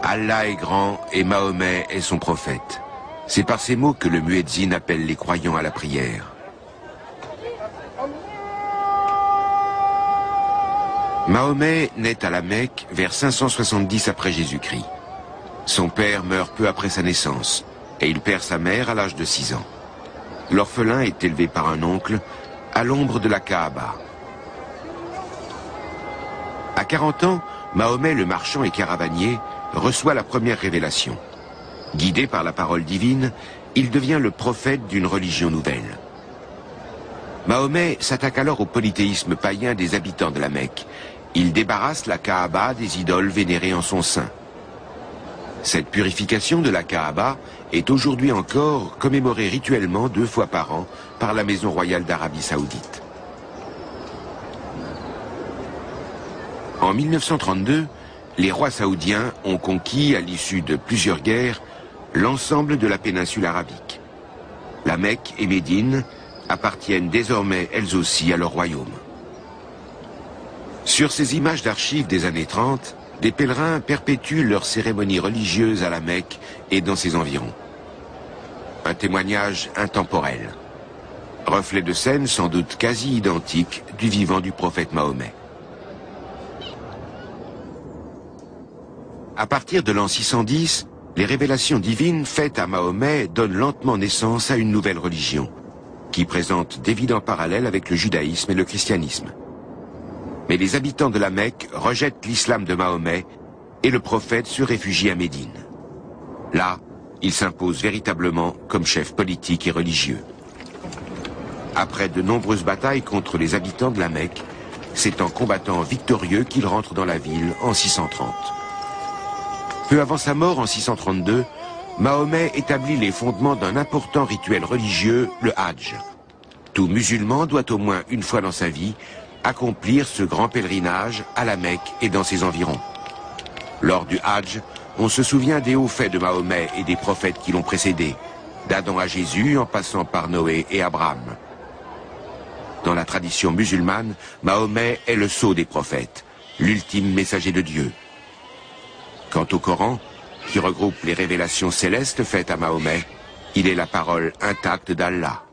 Allah est grand et Mahomet est son prophète. C'est par ces mots que le muezzin appelle les croyants à la prière. Mahomet naît à la Mecque vers 570 après Jésus-Christ. Son père meurt peu après sa naissance et il perd sa mère à l'âge de 6 ans. L'orphelin est élevé par un oncle à l'ombre de la Kaaba. À 40 ans, Mahomet le marchand et caravanier reçoit la première révélation. Guidé par la parole divine, il devient le prophète d'une religion nouvelle. Mahomet s'attaque alors au polythéisme païen des habitants de la Mecque. Il débarrasse la Kaaba des idoles vénérées en son sein. Cette purification de la Kaaba est aujourd'hui encore commémorée rituellement 2 fois par an par la Maison royale d'Arabie Saoudite. En 1932, les rois saoudiens ont conquis, à l'issue de plusieurs guerres, l'ensemble de la péninsule arabique. La Mecque et Médine appartiennent désormais elles aussi à leur royaume. Sur ces images d'archives des années 30, des pèlerins perpétuent leurs cérémonies religieuses à la Mecque et dans ses environs. Un témoignage intemporel. Reflet de scène sans doute quasi identique du vivant du prophète Mahomet. À partir de l'an 610, les révélations divines faites à Mahomet donnent lentement naissance à une nouvelle religion, qui présente d'évidents parallèles avec le judaïsme et le christianisme. Mais les habitants de la Mecque rejettent l'islam de Mahomet et le prophète se réfugie à Médine. Là, il s'impose véritablement comme chef politique et religieux. Après de nombreuses batailles contre les habitants de la Mecque, c'est en combattant victorieux qu'il rentre dans la ville en 630. Peu avant sa mort en 632, Mahomet établit les fondements d'un important rituel religieux, le Hadj. Tout musulman doit au moins une fois dans sa vie accomplir ce grand pèlerinage à la Mecque et dans ses environs. Lors du Hadj, on se souvient des hauts faits de Mahomet et des prophètes qui l'ont précédé, d'Adam à Jésus en passant par Noé et Abraham. Dans la tradition musulmane, Mahomet est le sceau des prophètes, l'ultime messager de Dieu. Quant au Coran, qui regroupe les révélations célestes faites à Mahomet, il est la parole intacte d'Allah.